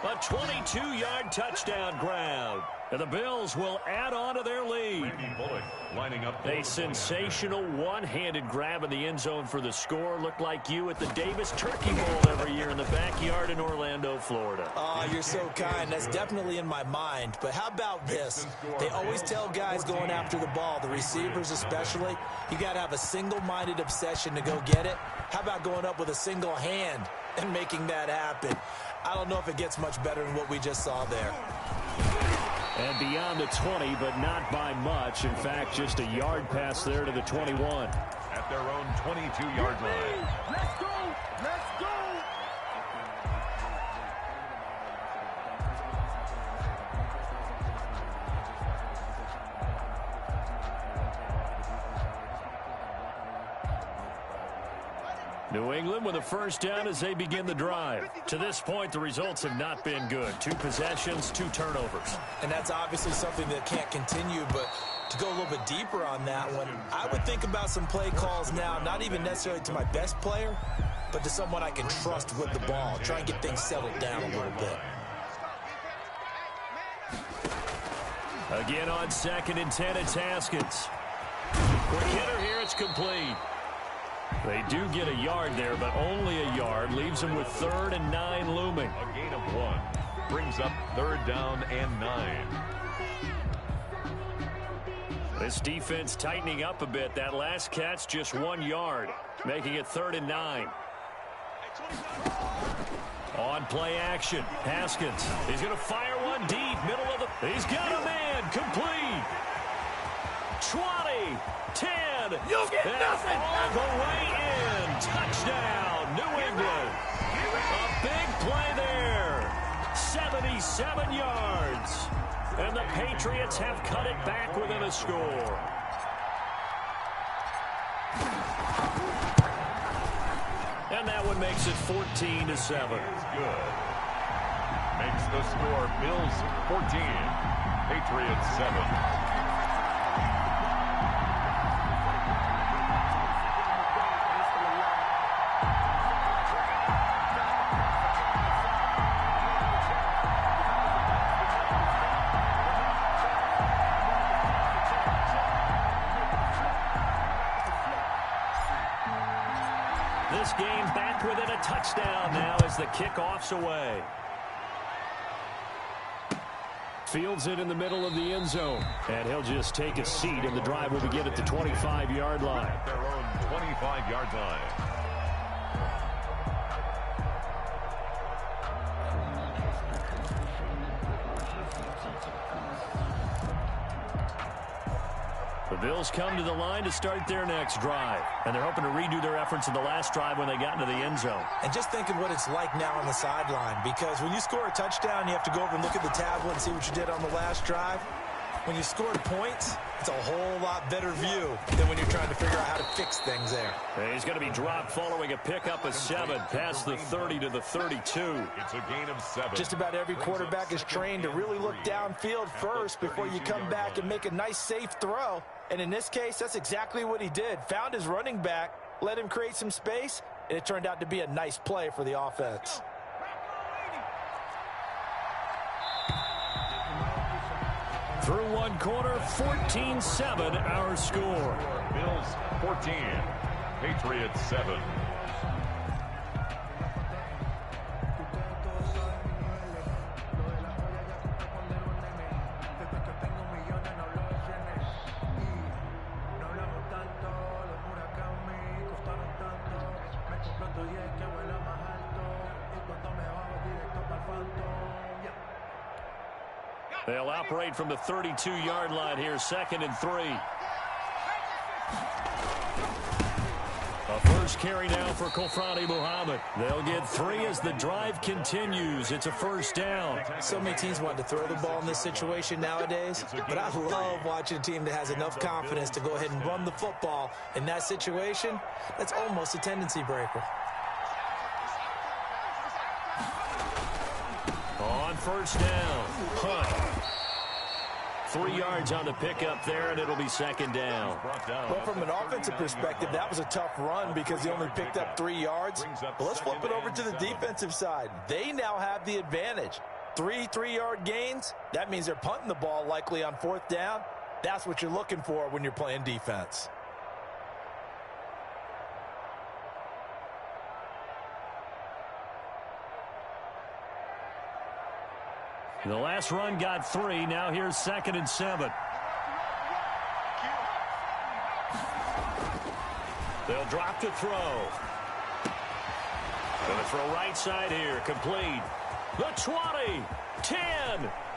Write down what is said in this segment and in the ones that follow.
A 22-yard touchdown grab. And the Bills will add on to their lead. A sensational one-handed grab in the end zone for the score. Looked like you at the Davis Turkey Bowl every year in the backyard in Orlando, Florida. Oh, you're so kind. That's definitely in my mind. But how about this? They always tell guys going after the ball, the receivers especially, you got to have a single-minded obsession to go get it. How about going up with a single hand and making that happen? I don't know if it gets much better than what we just saw there. And beyond the 20, but not by much. In fact, just a yard pass there to the 21. At their own 22-yard line. Let's go! Let's go! New England with a first down as they begin the drive. To this point, the results have not been good. 2 possessions, 2 turnovers. And that's obviously something that can't continue, but to go a little bit deeper on that one, I would think about some play calls now, not even necessarily to my best player, but to someone I can trust with the ball. Try and get things settled down a little bit. Again on 2nd and 10, it's Haskins. Quick hitter here, it's complete. They do get a yard there, but only a yard. Leaves them with 3rd and 9 looming. A gain of 1. Brings up 3rd down and 9. This defense tightening up a bit. That last catch, just 1 yard, making it 3rd and 9. On play action, Haskins. He's going to fire one deep, middle of the... He's got a man, complete. 20, 10. You'll get nothing. All the way in. Touchdown, New England. A big play there. 77 yards. And the Patriots have cut it back within a score. And that one makes it 14-7. Good. Makes the score Bills 14, Patriots 7. This game back within a touchdown now as the kickoff's away. Fields it in the middle of the end zone. And he'll just take a seat, and the drive will begin at the 25-yard line. At their own 25-yard line. The Bills come to the line to start their next drive. And they're hoping to redo their efforts in the last drive when they got into the end zone. And just thinking what it's like now on the sideline, because when you score a touchdown, you have to go over and look at the tablet and see what you did on the last drive. When you scored points, it's a whole lot better view than when you're trying to figure out how to fix things there. He's going to be dropped following a pickup of 7 past the 30 to the 32. It's a gain of 7. Just about every quarterback is trained to really look downfield first before you come back and make a nice, safe throw. And in this case, that's exactly what he did. Found his running back, let him create some space, and it turned out to be a nice play for the offense. Through one quarter, 14-7 our score. Bills 14, Patriots 7. They'll operate from the 32-yard line here, 2nd and 3. A first carry now for Kofrani Muhammad. They'll get 3 as the drive continues. It's a first down. So many teams want to throw the ball in this situation nowadays, but I love watching a team that has enough confidence to go ahead and run the football. In that situation, that's almost a tendency breaker. On first down, Hunt. 3 yards on the pickup there, and it'll be 2nd down. Well, from an offensive perspective, that was a tough run because he only picked up 3 yards. But let's flip it over to the defensive side. They now have the advantage. 3-3-yard gains, that means they're punting the ball likely on 4th down. That's what you're looking for when you're playing defense. The last run got 3. Now here's 2nd and 7. They'll drop to throw. Going to throw right side here. Complete. The 20, 10,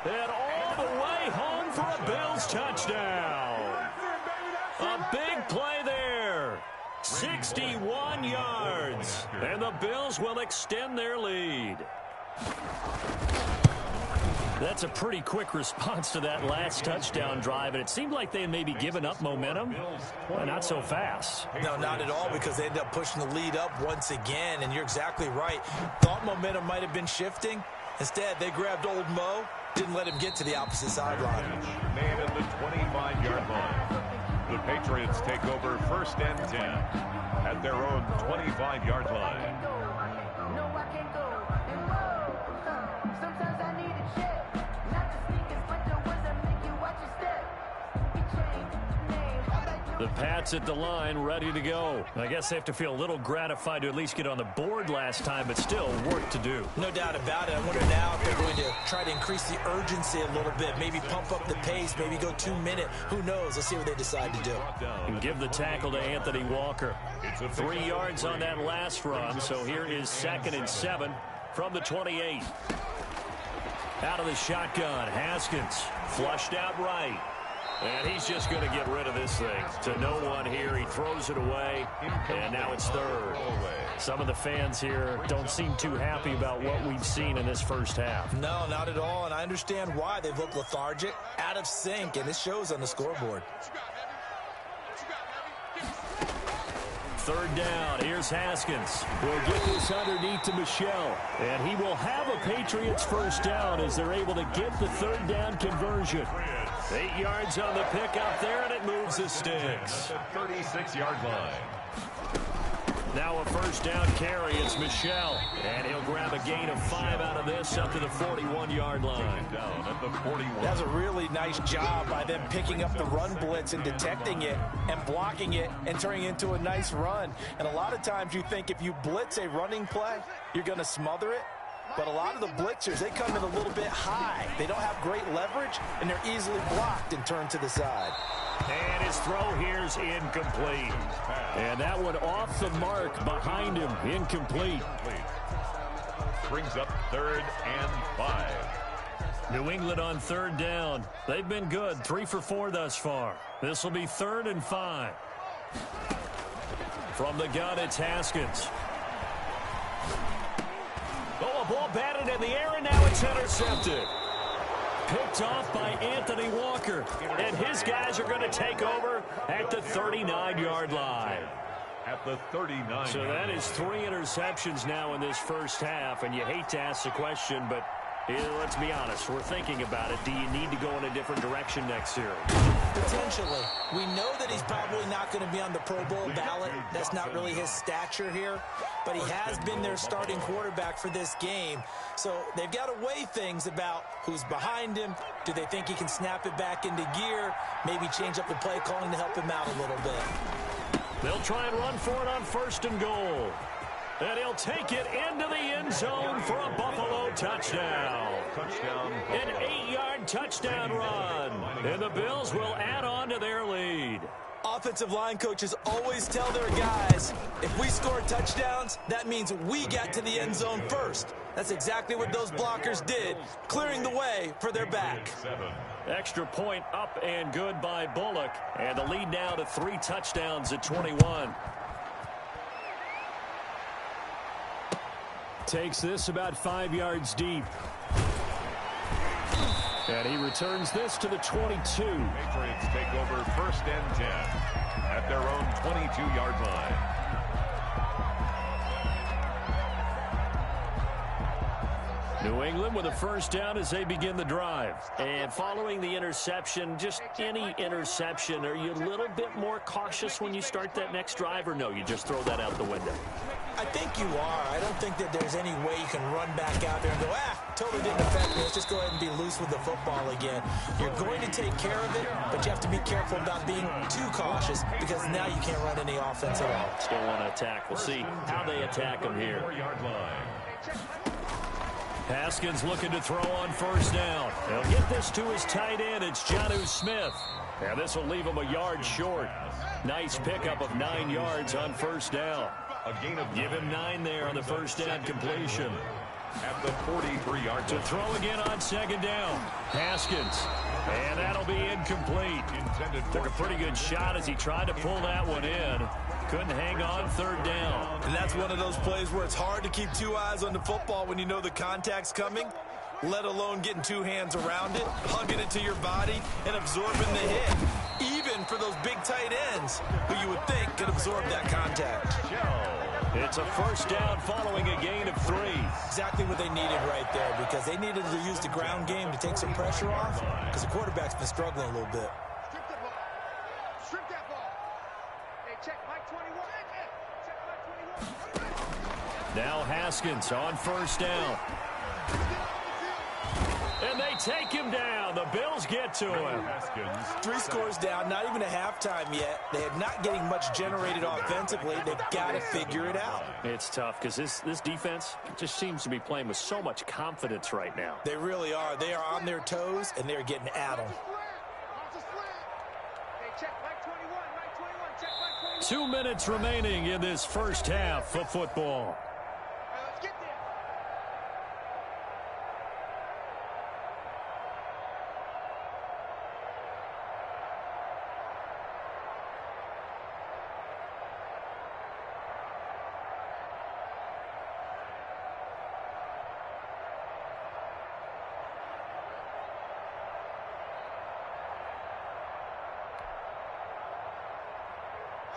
and all the way home for a Bills touchdown. A big play there. 61 yards. And the Bills will extend their lead. That's a pretty quick response to that last touchdown drive, and it seemed like they had maybe given up momentum. Well, not so fast. No, not at all, because they ended up pushing the lead up once again, and you're exactly right. Thought momentum might have been shifting. Instead, they grabbed old Mo, didn't let him get to the opposite sideline. Made at the 25-yard line. The Patriots take over 1st and 10 at their own 25-yard line. The Pats at the line, ready to go. I guess they have to feel a little gratified to at least get on the board last time, but still work to do. No doubt about it. I wonder now if they're going to try to increase the urgency a little bit, maybe pump up the pace, maybe go 2-minute. Who knows? Let's see what they decide to do. And give the tackle to Anthony Walker. 3 yards on that last run, so here is 2nd and 7 from the 28. Out of the shotgun, Haskins flushed out right. And he's just going to get rid of this thing. To no one here. He throws it away. And now it's 3rd. Some of the fans here don't seem too happy about what we've seen in this first half. No, not at all. And I understand why. They've looked lethargic, out of sync, and it shows on the scoreboard. 3rd down. Here's Haskins. We'll get this underneath to Michel. And he will have a Patriots first down as they're able to get the 3rd down conversion. 8 yards on the pickup there, and it moves the sticks. 36-yard line. Now a first down carry. It's Michel. And he'll grab a gain of 5 out of this up to the 41-yard line. Down at the 41. That's a really nice job by them picking up the run blitz and detecting it and blocking it and turning it into a nice run. And a lot of times you think if you blitz a running play, you're going to smother it. But a lot of the blitzers, they come in a little bit high. They don't have great leverage, and they're easily blocked and turned to the side. And his throw here's incomplete. And that one off the mark behind him, incomplete. Brings up 3rd and 5. New England on 3rd down. They've been good, 3 for 4 thus far. This will be 3rd and 5. From the gun, it's Haskins. Oh, a ball batted in the air, and now it's intercepted. Picked off by Anthony Walker. And his guys are going to take over at the 39-yard line. At the 39. So that is 3 interceptions now in this first half. And you hate to ask the question, but let's be honest. We're thinking about it. Do you need to go in a different direction next year? Potentially. We know that he's probably not going to be on the Pro Bowl ballot. That's not really his stature here. But he has been their starting quarterback for this game. So they've got to weigh things about who's behind him. Do they think he can snap it back into gear? Maybe change up the play calling to help him out a little bit. They'll try and run for it on 1st and goal. And he'll take it into the end zone for a Buffalo touchdown. An 8-yard touchdown run. And the Bills will add on to their lead. Offensive line coaches always tell their guys, if we score touchdowns, that means we got to the end zone first. That's exactly what those blockers did, clearing the way for their back. Extra point up and good by Bullock. And the lead now to 3 touchdowns at 21. Takes this about 5 yards deep. And he returns this to the 22. Patriots take over 1st and 10 at their own 22-yard line. New England with a first down as they begin the drive. And following the interception, just any interception, are you a little bit more cautious when you start that next drive, or no, you just throw that out the window? I think you are. I don't think that there's any way you can run back out there and go, totally didn't affect me. Let's just go ahead and be loose with the football again. You're going to take care of it, but you have to be careful about being too cautious because now you can't run any offense at all. Still want to attack. We'll see how they attack him here. Haskins looking to throw on first down. He'll get this to his tight end. It's Jonnu Smith. And this will leave him a yard short. Nice pickup of 9 yards on first down. Give him 9 there on the first down completion. At the 43-yard to throw again on second down. Haskins. And that'll be incomplete. Took a pretty good shot as he tried to pull that one in. Couldn't hang on third down. And that's one of those plays where it's hard to keep 2 eyes on the football when you know the contact's coming, let alone getting 2 hands around it, hugging it to your body, and absorbing the hit. Even for those big tight ends who you would think could absorb that contact. It's a first down following a gain of 3. Exactly what they needed right there because they needed to use the ground game to take some pressure off because the quarterback's been struggling a little bit. Strip that ball. Strip that ball. Hey, check Mike 21. Check Mike 21. Now Haskins on first down. And they take him down. The Bills get to him. 3 scores down, not even a halftime yet. They are not getting much generated offensively. They've got to figure it out. It's tough because this defense just seems to be playing with so much confidence right now. They really are. They are on their toes, and they're getting at them. 2 minutes remaining in this first half of football.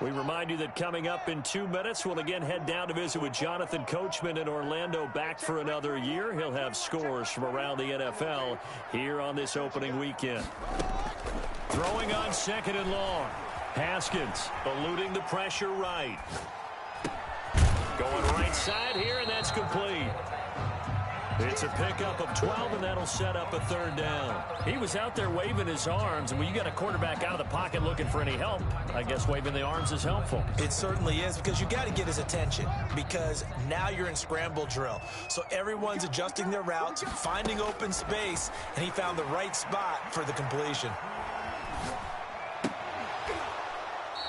We remind you that coming up in 2 minutes, we'll again head down to visit with Jonathan Coachman in Orlando, back for another year. He'll have scores from around the NFL here on this opening weekend. Throwing on second and long. Haskins eluding the pressure right. Going right side here, and that's complete. It's a pickup of 12, and that'll set up a third down. He was out there waving his arms, and when you got a quarterback out of the pocket looking for any help, I guess waving the arms is helpful. It certainly is, because you got to get his attention, because now you're in scramble drill. So everyone's adjusting their routes, finding open space, and he found the right spot for the completion.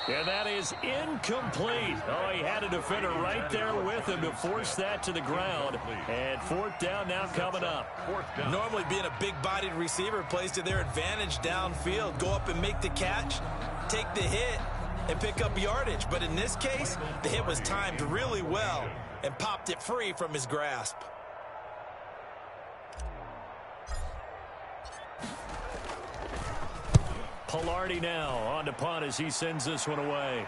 And that is incomplete. Oh, he had a defender right there with him to force that to the ground. And fourth down now coming up. Normally being a big-bodied receiver plays to their advantage downfield. Go up and make the catch, take the hit, and pick up yardage. But in this case, the hit was timed really well and popped it free from his grasp. Pilardi now on to punt as he sends this one away.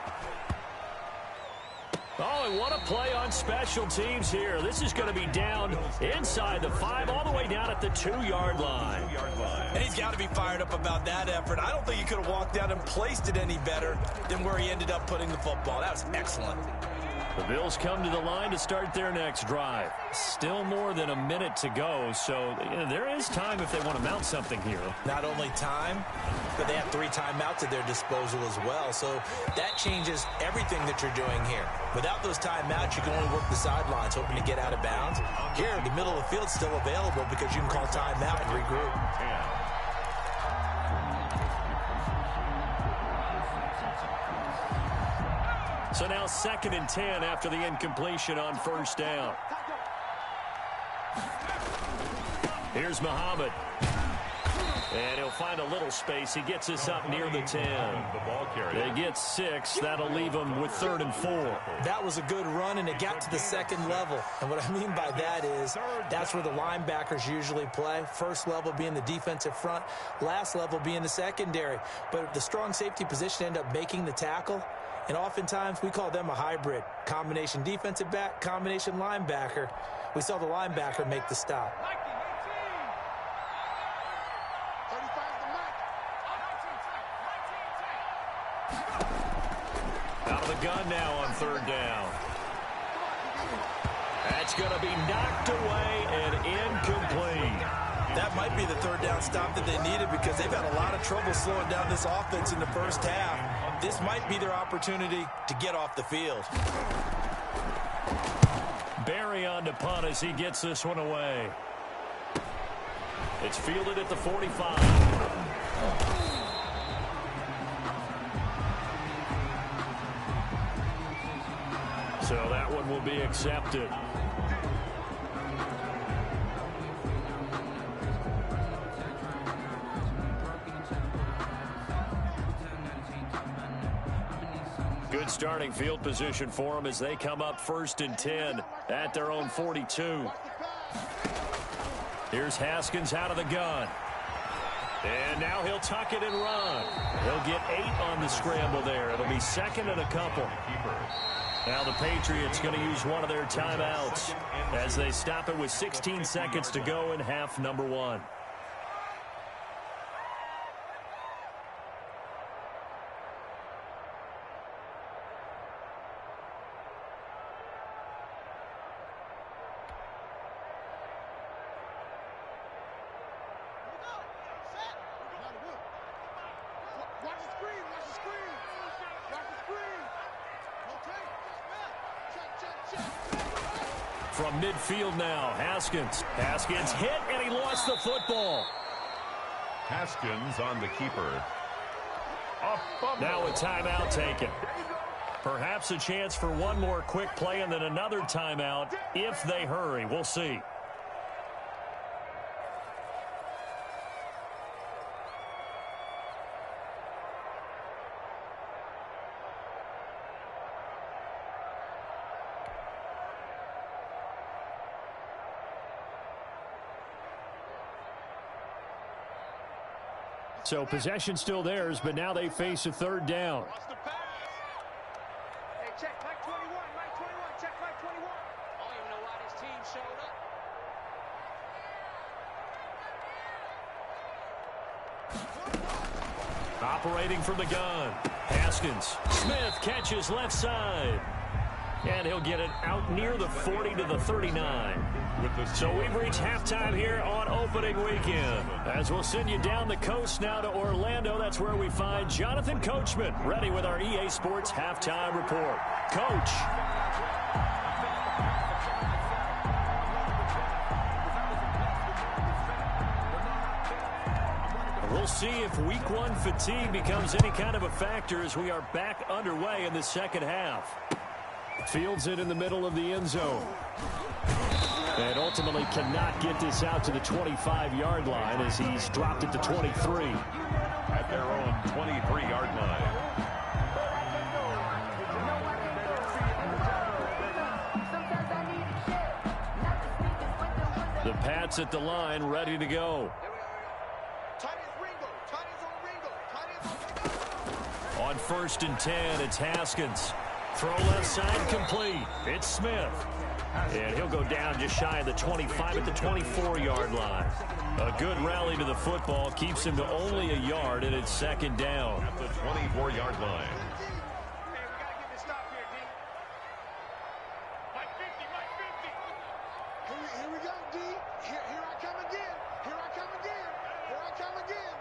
Oh, and what a play on special teams here. This is going to be down inside the 5, all the way down at the 2-yard line. And he's got to be fired up about that effort. I don't think he could have walked down and placed it any better than where he ended up putting the football. That was excellent. The Bills come to the line to start their next drive. Still more than a minute to go, so there is time if they want to mount something here. Not only time, but they have 3 timeouts at their disposal as well, so that changes everything that you're doing here. Without those timeouts, you can only work the sidelines, hoping to get out of bounds. Here, the middle of the field's still available because you can call timeout and regroup. So now 2nd and 10 after the incompletion on first down. Here's Muhammad. And he'll find a little space. He gets us up near the 10. They get 6. That'll leave him with 3rd and 4. That was a good run, and it got to the 2nd level. And what I mean by that is that's where the linebackers usually play. First level being the defensive front, last level being the secondary. But the strong safety position ended up making the tackle. And oftentimes we call them a hybrid. Combination defensive back, combination linebacker. We saw the linebacker make the stop. Out of the gun now on 3rd down. That's going to be knocked away and incomplete. That might be the third down stop that they needed because they've had a lot of trouble slowing down this offense in the first half. This might be their opportunity to get off the field. Barry on to punt as he gets this one away. It's fielded at the 45. So that one will be accepted. Good starting field position for them as they come up 1st and 10 at their own 42. Here's Haskins out of the gun. And now he'll tuck it and run. He'll get 8 on the scramble there. It'll be 2nd and a couple. Now the Patriots going to use one of their timeouts as they stop it with 16 seconds to go in half number 1. From midfield now, Haskins. Haskins hit, and he lost the football. Haskins on the keeper. Now a timeout taken. Perhaps a chance for one more quick play and then another timeout if they hurry. We'll see. So possession still theirs, but now they face a 3rd down. Hey, check Mike 21, Mike 21, check Mike 21. I don't even know why this team showed up. Operating from the gun. Haskins. Smith catches left side. And he'll get it out near the 40 to the 39. So we've reached halftime here on opening weekend. As we'll send you down the coast now to Orlando. That's where we find Jonathan Coachman ready with our EA Sports halftime report. Coach. We'll see if week 1 fatigue becomes any kind of a factor as we are back underway in the second half. Fields it in the middle of the end zone. And ultimately cannot get this out to the 25-yard line as he's dropped it to 23. At their own 23-yard line. The Pats at the line, ready to go. On 1st and 10, it's Haskins. Throw left side complete. It's Smith. And he'll go down just shy of the 25 at the 24-yard line. A good rally to the football keeps him to only a yard, and it's 2nd down. At the 24-yard line. Hey, we got to get this stop here, D. Mike 50, Mike 50. Here we go, D. Here I come again. Here I come again. Here I come again.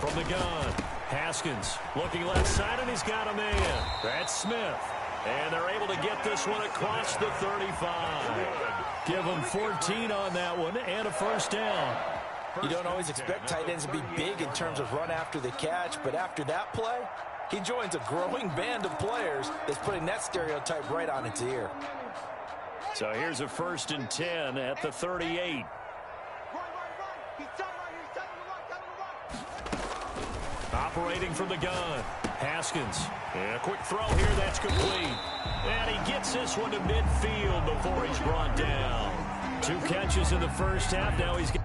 From the gun, Haskins looking left side, and he's got a man. That's Smith. And they're able to get this one across the 35. Give them 14 on that one and a 1st down. You don't always expect tight ends to be big in terms of run after the catch, but after that play, he joins a growing band of players that's putting that stereotype right on its ear. So here's a 1st and 10 at the 38. Operating from the gun, Haskins. And a quick throw here, that's complete. And he gets this one to midfield before he's brought down. 2 catches in the first half. Now he's got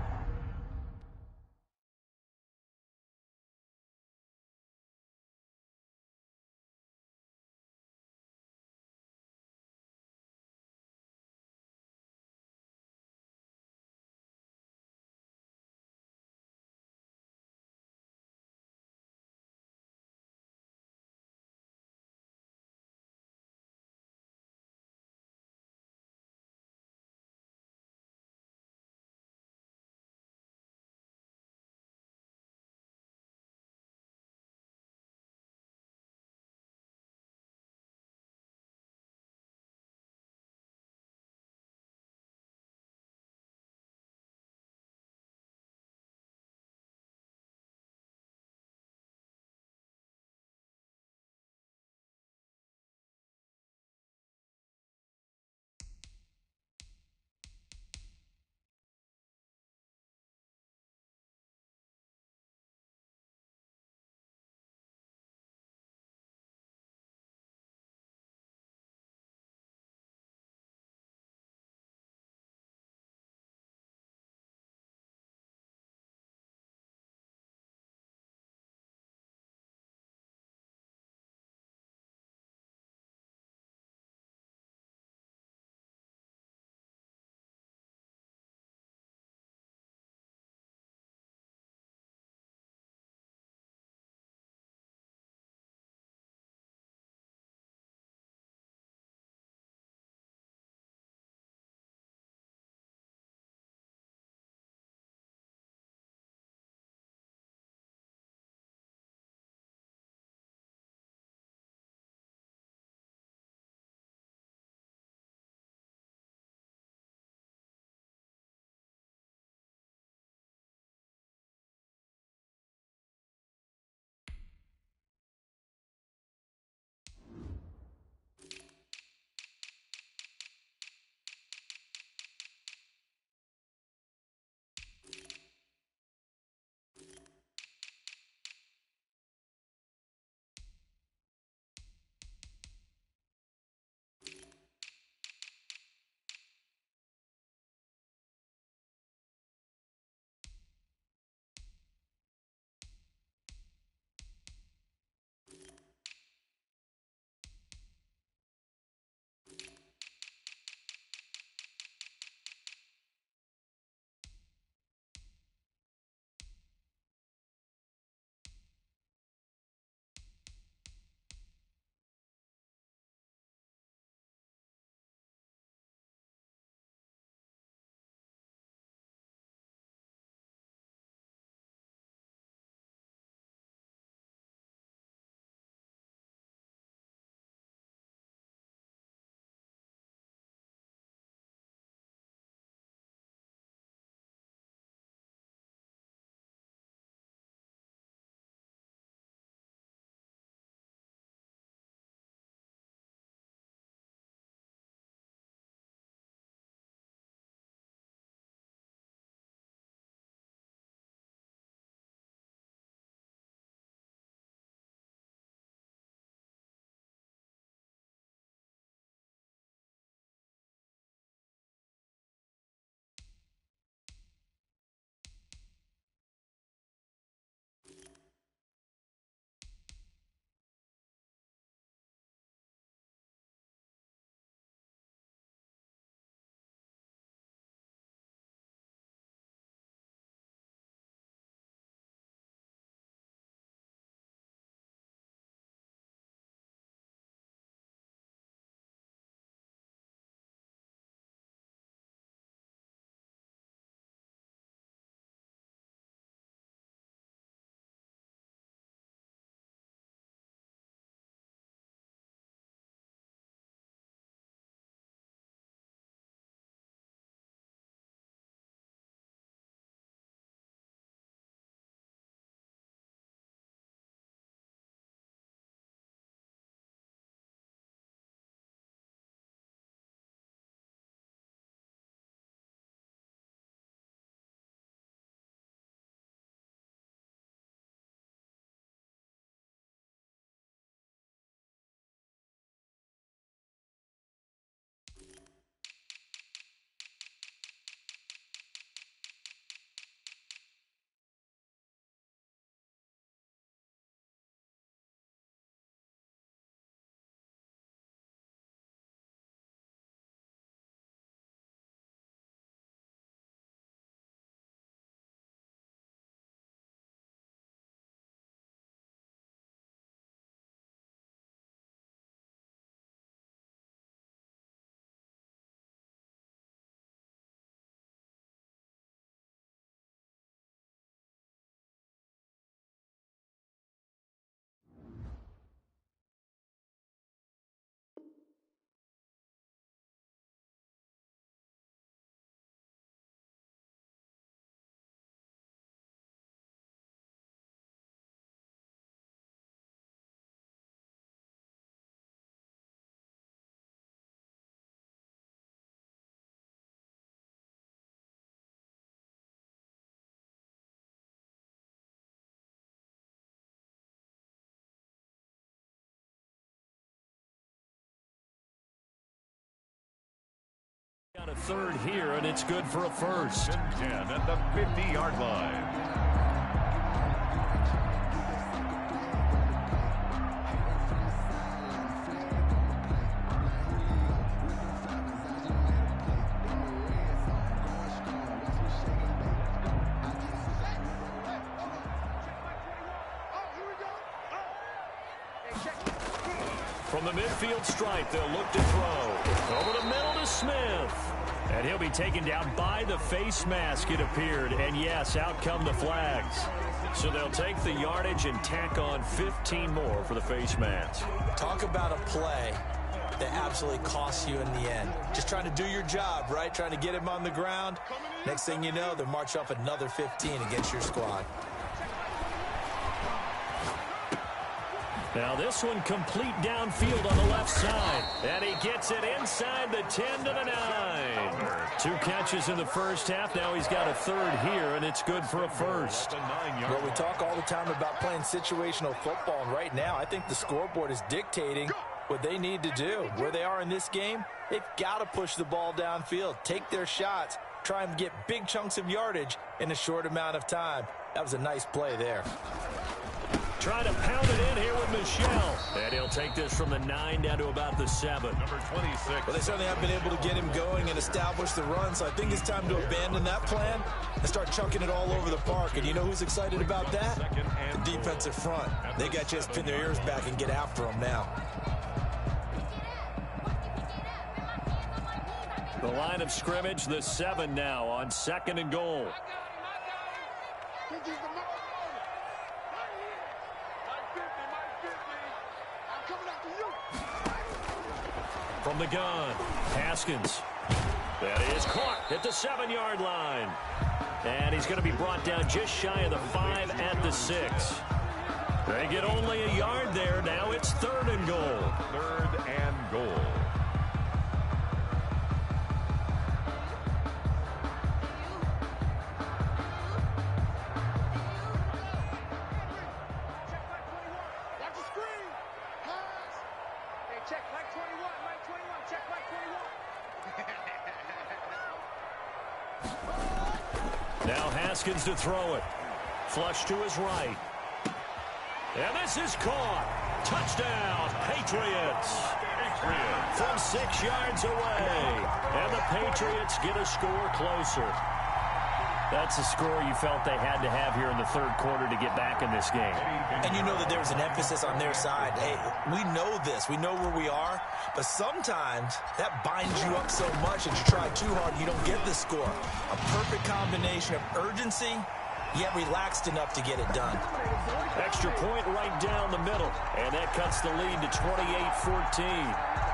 A third here, and it's good for a first. 10 at the 50-yard line. From the midfield stripe, they'll look to throw. Over the middle to Smith. And he'll be taken down by the face mask, it appeared. And yes, out come the flags. So they'll take the yardage and tack on 15 more for the face mask. Talk about a play that absolutely costs you in the end. Just trying to do your job, right? Trying to get him on the ground. Next thing you know, they'll march up another 15 against your squad. Now this one complete downfield on the left side. And he gets it inside the 10 to the 9. 2 catches in the first half. Now he's got a third here, and it's good for a first. Well, we talk all the time about playing situational football, and right now I think the scoreboard is dictating what they need to do. Where they are in this game, they've got to push the ball downfield, take their shots, try and get big chunks of yardage in a short amount of time. That was a nice play there. Trying to pound it in here with Michelle. And he'll take this from the 9 down to about the 7. Number 26. Well, they certainly have been able to get him going and establish the run, so I think it's time to abandon that plan and start chunking it all over the park. And you know who's excited about that? The defensive front. They got to just pin their ears back and get after him now. The line of scrimmage, the 7 now on 2nd and goal. From the gun, Haskins. That is caught at the 7-yard line. And he's going to be brought down just shy of the 5 at the 6. They get only a yard there. Now it's 3rd and goal. 3rd and goal. Now Haskins to throw it. Flush to his right. And this is caught. Touchdown, Patriots. From 6 yards away. And the Patriots get a score closer. That's a score you felt they had to have here in the 3rd quarter to get back in this game. And you know that there was an emphasis on their side. Hey, we know this. We know where we are. But sometimes that binds you up so much that you try too hard and you don't get the score. A perfect combination of urgency, yet relaxed enough to get it done. Extra point right down the middle. And that cuts the lead to 28-14.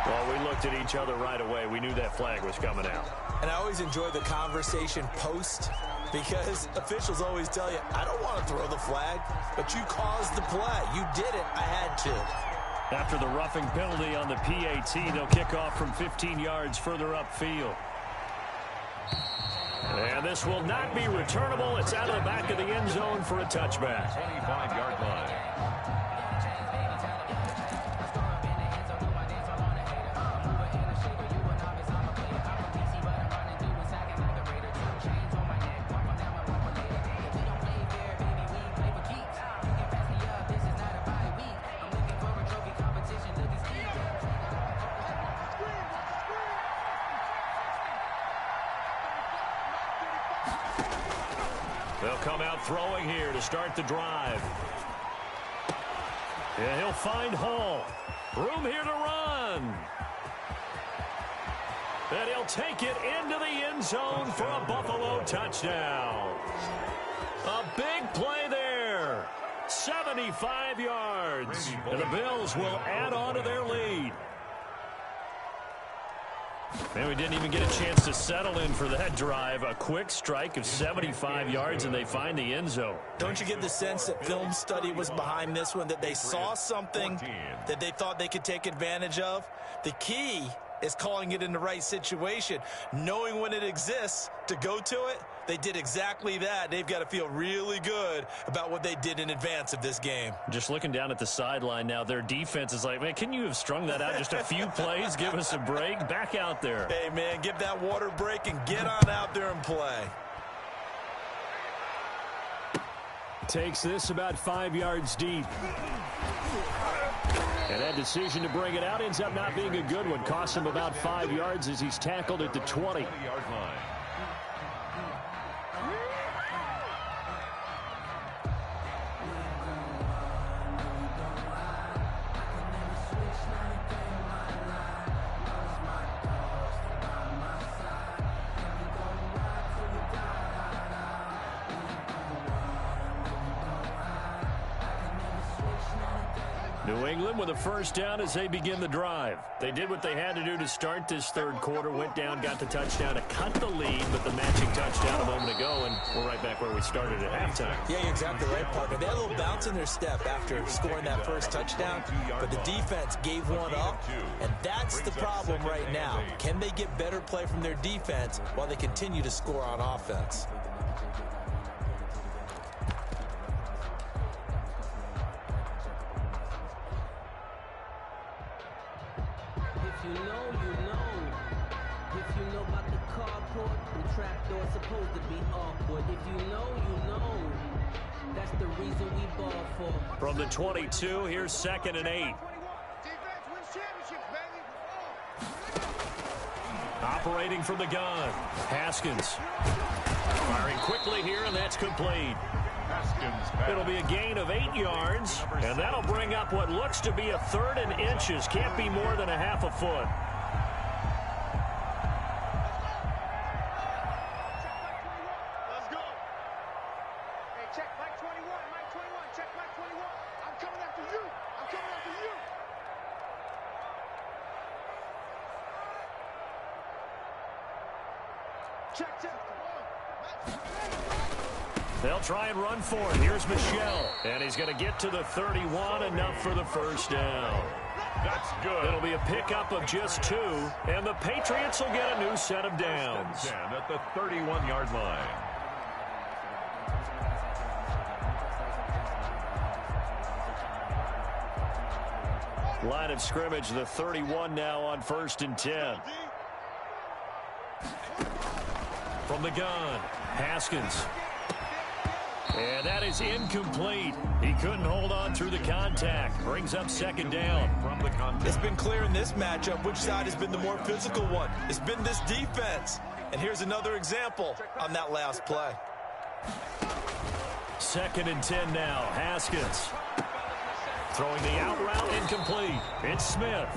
Well, we looked at each other right away. We knew that flag was coming out. And I always enjoy the conversation post because officials always tell you, I don't want to throw the flag, but you caused the play. You did it. I had to. After the roughing penalty on the PAT, they'll kick off from 15 yards further upfield. And this will not be returnable. It's out of the back of the end zone for a touchback. 25-yard line. They'll come out throwing here to start the drive. And he'll find Hall. Room here to run. And he'll take it into the end zone for a Buffalo touchdown. A big play there. 75 yards. And the Bills will add on to their lead. And we didn't even get a chance to settle in for that drive. A quick strike of 75 yards, and they find the end zone. Don't you get the sense that film study was behind this one, that they saw something that they thought they could take advantage of? The key is calling it in the right situation. Knowing when it exists to go to it, they did exactly that. They've got to feel really good about what they did in advance of this game. Just looking down at the sideline now, their defense is like, man, can you have strung that out just a few plays? Give us a break. Back out there. Hey, man, give that water break and get on out there and play. Takes this about 5 yards deep. And that decision to bring it out ends up not being a good one. Costs him about 5 yards as he's tackled at the 20. 20-yard line. New England with a first down as they begin the drive. They did what they had to do to start this third quarter. Went down, got the touchdown to cut the lead, but the matching touchdown a moment ago, and we're right back where we started at halftime. Yeah, you're exactly right, partner. They had a little bounce in their step after scoring that first touchdown, but the defense gave one up, and that's the problem right now. Can they get better play from their defense while they continue to score on offense? You know. If you know about the carport, the trapdoor's supposed to be awkward. If you know. That's the reason we ball for. From the 22, here's 2nd and 8. Defense wins championships, baby. Operating from the gun. Haskins. Firing quickly here, and that's complete. It'll be a gain of 8 yards, and that'll bring up what looks to be a 3rd and inches. Can't be more than a half a foot. Let's go. Hey, check Mike 21. Mike 21. Check Mike 21. I'm coming after you. I'm coming after you. Check. They'll try and run for it. Here's Michelle, and he's going to get to the 31, enough for the first down. That's good. It'll be a pickup of just 2, and the Patriots will get a new set of downs. 10 at the 31-yard line. Line of scrimmage, the 31 now on 1st and 10. From the gun, Haskins. And that is incomplete. He couldn't hold on through the contact. Brings up 2nd down. From the contact. It's been clear in this matchup which side has been the more physical one. It's been this defense. And here's another example on that last play. 2nd and 10 now. Haskins. Throwing the out route, incomplete. It's Smith.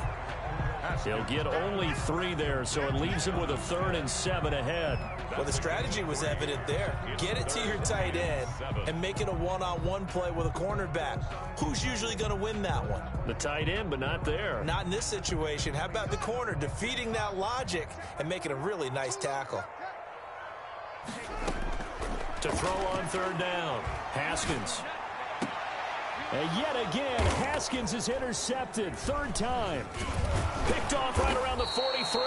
He'll get only 3 there, so it leaves him with a 3rd and 7 ahead. Well, the strategy was evident there. Get it to your tight end and make it a one-on-one play with a cornerback. Who's usually going to win that one? The tight end, but not there. Not in this situation. How about the corner defeating that logic and making a really nice tackle? To throw on 3rd down, Haskins. And yet again, Haskins is intercepted. 3rd time. Picked off right around the 43.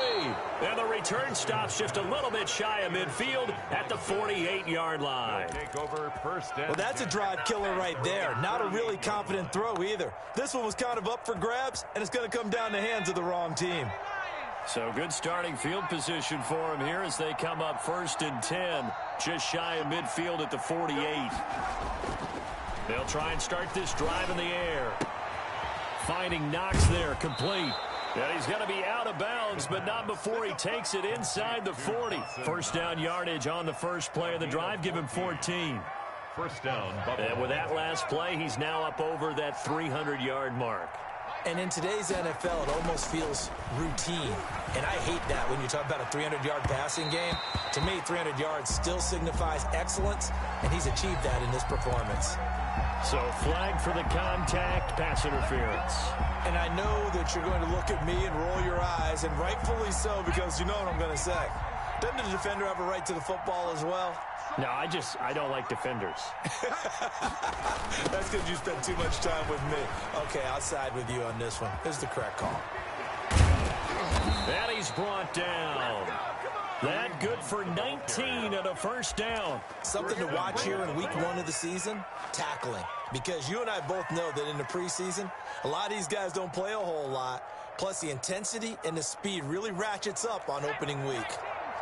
And the return stops just a little bit shy of midfield at the 48-yard line. Take over 1st and Well, that's a drive killer right there. Not a really confident throw either. This one was kind of up for grabs, and it's going to come down the hands of the wrong team. So good starting field position for him here as they come up 1st and 10. Just shy of midfield at the 48. They'll try and start this drive in the air. Finding Knox there, complete. And he's going to be out of bounds, but not before he takes it inside the 40. First down yardage on the first play of the drive. Give him 14. First down, Buffalo. And with that last play, he's now up over that 300-yard mark. And in today's NFL, it almost feels routine. And I hate that when you talk about a 300-yard passing game. To me, 300 yards still signifies excellence, and he's achieved that in this performance. So flag for the contact, pass interference. And I know that you're going to look at me and roll your eyes, and rightfully so, because you know what I'm going to say. Doesn't the defender have a right to the football as well? No, I don't like defenders. That's because you spend too much time with me. Okay, I'll side with you on this one. Here's the correct call. And he's brought down. That good for 19 and a first down. Something to watch here in week 1 of the season, tackling. Because you and I both know that in the preseason, a lot of these guys don't play a whole lot. Plus, the intensity and the speed really ratchets up on opening week.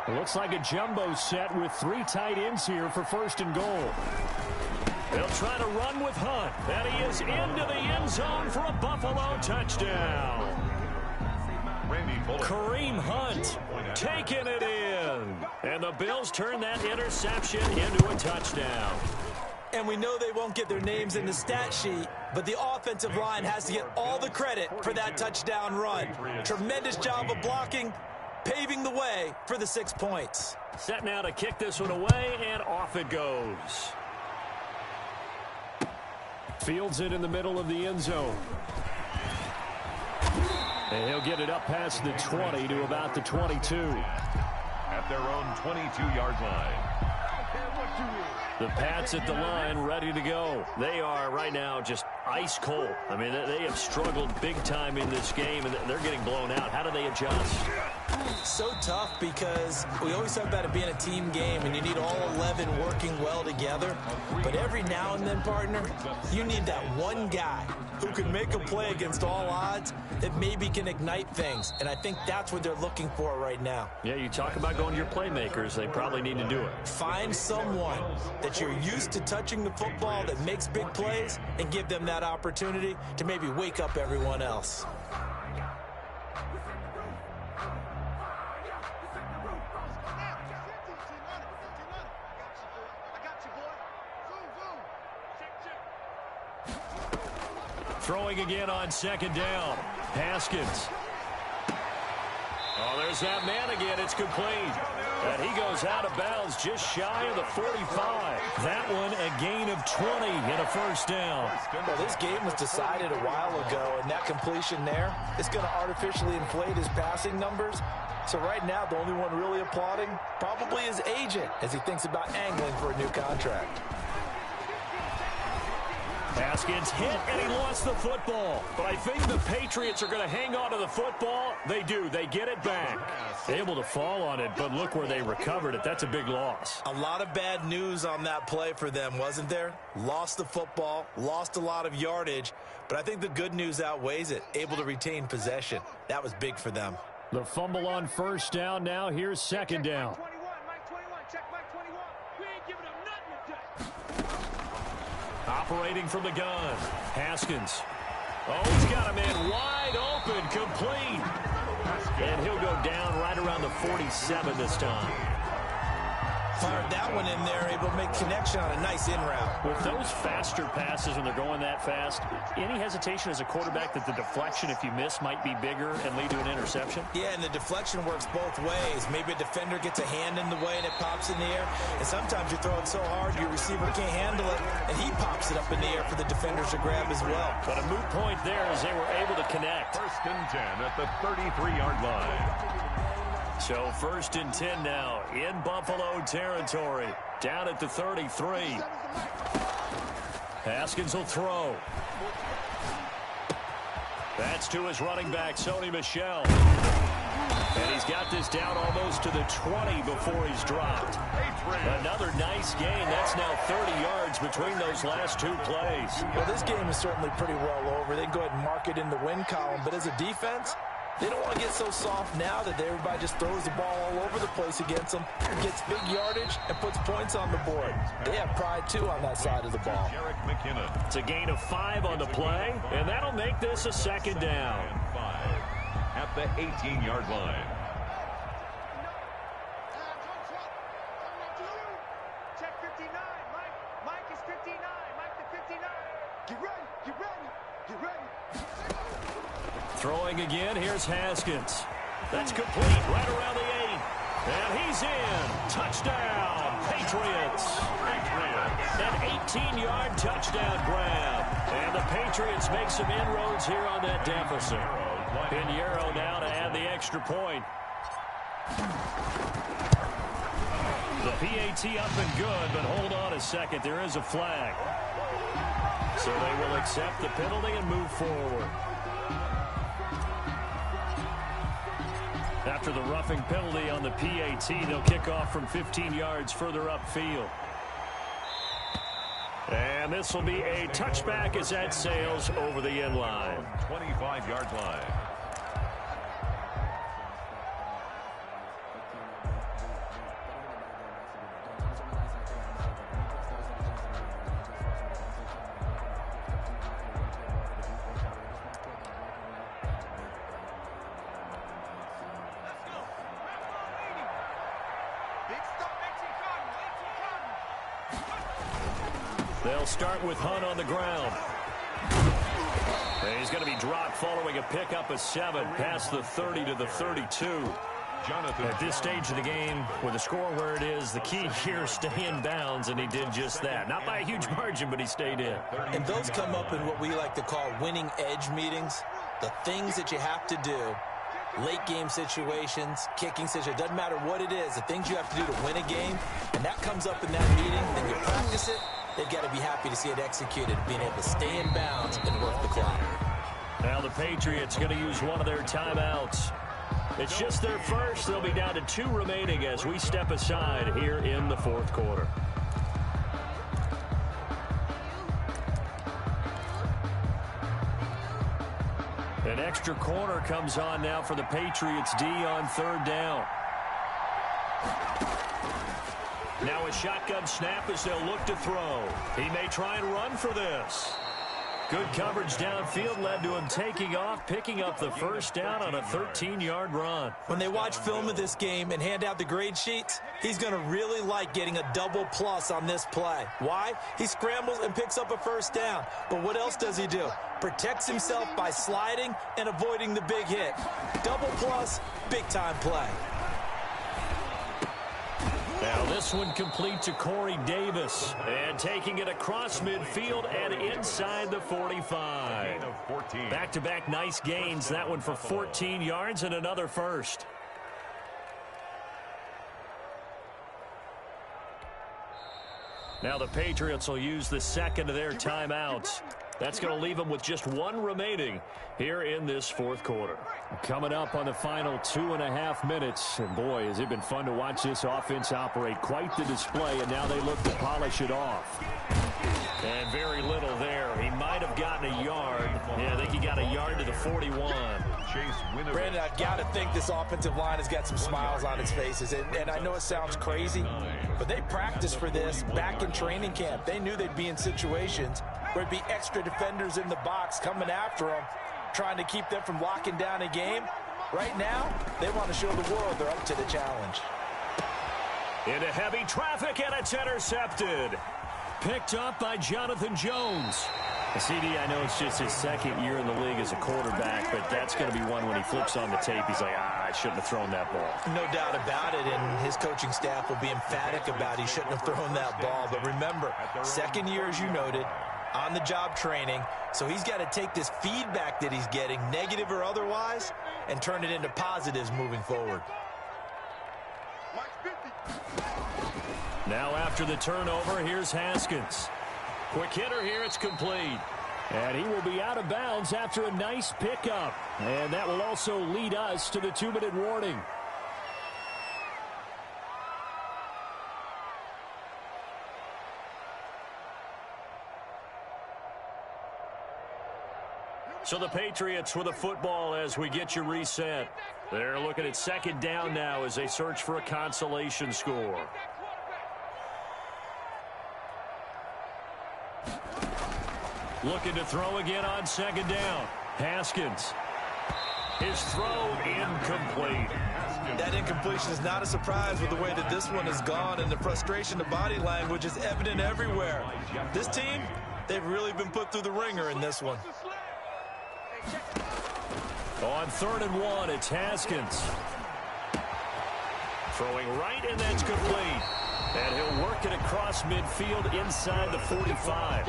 It looks like a jumbo set with 3 tight ends here for first and goal. They'll try to run with Hunt. And he is into the end zone for a Buffalo touchdown. Kareem Hunt taking it in. And the Bills turn that interception into a touchdown. And we know they won't get their names in the stat sheet, but the offensive line has to get all the credit for that touchdown run. Tremendous job of blocking, paving the way for the 6 points. Set now to kick this one away, and off it goes. Fields it in the middle of the end zone. And he'll get it up past the 20 to about the 22. At their own 22-yard line. The Pats at the line, ready to go. They are right now just ice cold. I mean, they have struggled big time in this game, and they're getting blown out. How do they adjust? So tough because we always talk about it being a team game, and you need all 11 working well together. But every now and then, partner, you need that one guy who can make a play against all odds that maybe can ignite things. And I think that's what they're looking for right now. Yeah, you talk about going to your playmakers. They probably need to do it. Find someone that you're used to touching the football that makes big plays and give them that opportunity to maybe wake up everyone else. Throwing again on second down. Haskins. Oh, there's that man again. It's complete. And he goes out of bounds just shy of the 45. That one a gain of 20 and a first down. Well, this game was decided a while ago, and that completion there is going to artificially inflate his passing numbers. So right now, the only one really applauding probably his agent as he thinks about angling for a new contract. Haskins hit, and he lost the football. But I think the Patriots are going to hang on to the football. They do. They get it back. Able to fall on it, but look where they recovered it. That's a big loss. A lot of bad news on that play for them, wasn't there? Lost the football, lost a lot of yardage, but I think the good news outweighs it. Able to retain possession. That was big for them. The fumble on first down. Now here's second down. Operating from the gun. Haskins. Oh, he's got a man wide open, complete. And he'll go down right around the 47 this time. Fired that one in there, able to make connection on a nice in route. With those faster passes when they're going that fast, any hesitation as a quarterback that the deflection, if you miss, might be bigger and lead to an interception? Yeah, and the deflection works both ways. Maybe a defender gets a hand in the way and it pops in the air. And sometimes you throw it so hard your receiver can't handle it, and he pops it up in the air for the defenders to grab as well. But a moot point there as they were able to connect. First and 10 at the 33-yard line. So first and 10 now in Buffalo territory. Down at the 33. Haskins will throw. That's to his running back, Sony Michel. And he's got this down almost to the 20 before he's dropped. Another nice gain. That's now 30 yards between those last two plays. Well, this game is certainly pretty well over. They can go ahead and mark it in the win column. But as a defense, they don't want to get so soft now that everybody just throws the ball all over the place against them, gets big yardage, and puts points on the board. They have pride, too, on that side of the ball. It's a gain of 5 on the play, and that'll make this a second down. At the 18-yard line. Check 59. Mike is 59. Mike the 59. Get ready. Get ready. Get ready. Throwing again, here's Haskins. That's complete right around the 8. And he's in. Touchdown, Patriots. An 18-yard touchdown grab. And the Patriots make some inroads here on that deficit. Pinheiro now to add the extra point. The PAT up and good, but hold on a second. There is a flag. So they will accept the penalty and move forward. After the roughing penalty on the PAT, they'll kick off from 15 yards further upfield. And this will be a touchback as that sails over the end line. 25-yard line. They'll start with Hunt on the ground. And he's going to be dropped following a pickup of 7 past the 30 to the 32. At this stage of the game, with the score where it is, the key here is stay in bounds, and he did just that. Not by a huge margin, but he stayed in. And those come up in what we like to call winning edge meetings. The things that you have to do, late game situations, kicking situations, doesn't matter what it is, the things you have to do to win a game, and that comes up in that meeting, then you practice it. They've got to be happy to see it executed, being able to stay in bounds and work the clock. Now the Patriots going to use one of their timeouts. It's just their first. They'll be down to 2 remaining as we step aside here in the fourth quarter. An extra corner comes on now for the Patriots D on 3rd down. Now a shotgun snap as they'll look to throw. He may try and run for this. Good coverage downfield led to him taking off, picking up the first down on a 13-yard run. When they watch film of this game and hand out the grade sheets, he's going to really like getting a double plus on this play. Why? He scrambles and picks up a first down. But what else does he do? Protects himself by sliding and avoiding the big hit. Double plus, big-time play. Now this one complete to Corey Davis. And taking it across midfield and inside the 45. Back-to-back nice gains. That one for 14 yards and another first. Now the Patriots will use the second of their timeouts. That's going to leave them with just 1 remaining here in this fourth quarter. Coming up on the final 2.5 minutes. And boy, has it been fun to watch this offense operate. Quite the display, and now they look to polish it off. And very little there. He might have gotten a yard. Yeah, I think he got a yard to the 41. Brandon, I've got to think this offensive line has got some smiles on its faces. And I know it sounds crazy, but they practiced for this back in training camp. They knew they'd be in situations where it'd be extra defenders in the box coming after them, trying to keep them from locking down a game. Right now, they want to show the world they're up to the challenge. Into heavy traffic, and it's intercepted. Picked up by Jonathan Jones. CD, I know it's just his second year in the league as a quarterback, but that's going to be one when he flips on the tape, he's like, I shouldn't have thrown that ball. No doubt about it, and his coaching staff will be emphatic about he shouldn't have thrown that ball. But remember, second year, as you noted, on-the-job training, so he's got to take this feedback that he's getting, negative or otherwise, and turn it into positives moving forward. Now after the turnover, here's Haskins. Quick hitter here, it's complete. And he will be out of bounds after a nice pickup. And that will also lead us to the 2-minute warning. So the Patriots with the football as we get you reset. They're looking at 2nd down now as they search for a consolation score. Looking to throw again on 2nd down. Haskins. His throw incomplete. That incompletion is not a surprise with the way that this one has gone, and the frustration, the body language is evident everywhere. This team, they've really been put through the ringer in this one. On 3rd and 1, it's Haskins. Throwing right, and that's complete. And he'll work it across midfield inside the 45.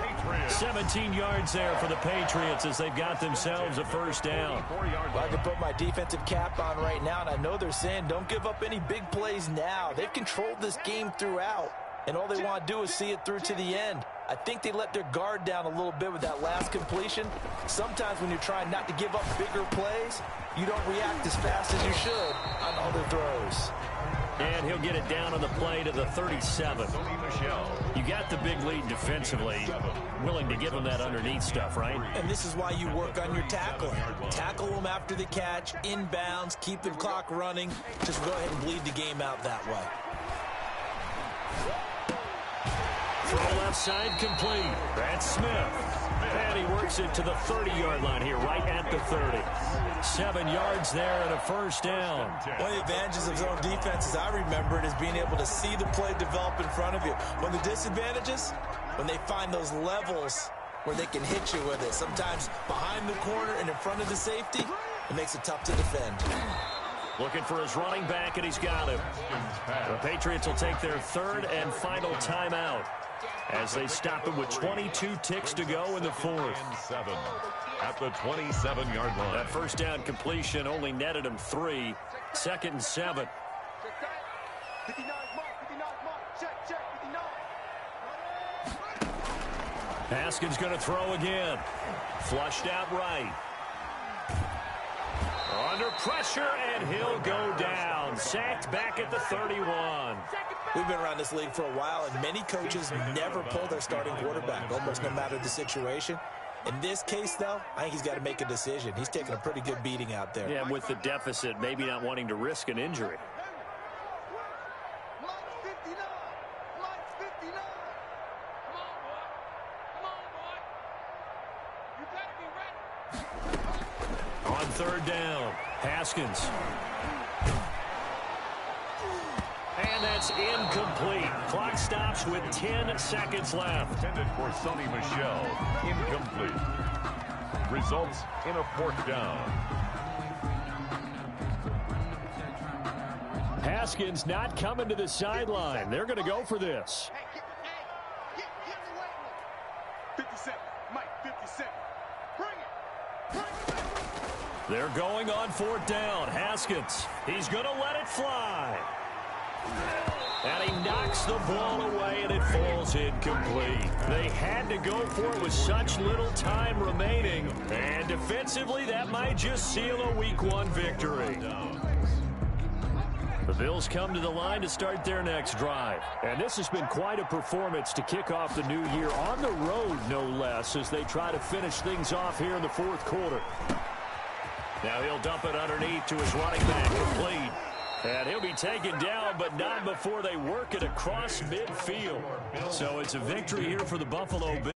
17 yards there for the Patriots as they've got themselves a first down. Well, I can put my defensive cap on right now, and I know they're saying don't give up any big plays now. They've controlled this game throughout, and all they want to do is see it through to the end. I think they let their guard down a little bit with that last completion. Sometimes when you're trying not to give up bigger plays, you don't react as fast as you should on other throws. And he'll get it down on the play to the 37. You got the big lead defensively. Willing to give him that underneath stuff, right? And this is why you work on your tackling. Tackle them after the catch, inbounds, keep the clock running. Just go ahead and bleed the game out that way. Throw left side complete. That's Smith. And he works it to the 30-yard line here, right at the 30. 7 yards there and a first down. One of the advantages of zone defense, as I remember it, is being able to see the play develop in front of you. One of the disadvantages, when they find those levels where they can hit you with it, sometimes behind the corner and in front of the safety, it makes it tough to defend. Looking for his running back, and he's got him. The Patriots will take their third and final timeout as they stop him with 22 ticks to go in the fourth. At the 27-yard line. That first down completion only netted him 3. 2nd and 7. 59 mark, 59 mark. Check, 59. Haskins going to throw again. Flushed out right. Under pressure, and he'll go down. Sacked back at the 31. We've been around this league for a while, and many coaches never pull their starting quarterback, almost no matter the situation. In this case, though, I think he's got to make a decision. He's taking a pretty good beating out there. Yeah, with the deficit, maybe not wanting to risk an injury. Mike 59. Mike 59. Come on, boy. Come on, boy. You better be ready. On third down, Haskins. And that's incomplete. Clock stops with 10 seconds left. Intended for Sonny Michel. Incomplete. Results in a 4th down. Haskins not coming to the sideline. They're going to go for this. Hey, get the weight room. 57. Mike 57. Bring it. They're going on 4th down. Haskins. He's going to let it fly. And he knocks the ball away, and it falls incomplete. They had to go for it with such little time remaining. And defensively, that might just seal a Week 1 victory. The Bills come to the line to start their next drive. And this has been quite a performance to kick off the new year on the road, no less, as they try to finish things off here in the 4th quarter. Now he'll dump it underneath to his running back, complete. And he'll be taken down, but not before they work it across midfield. So it's a victory here for the Buffalo Bills.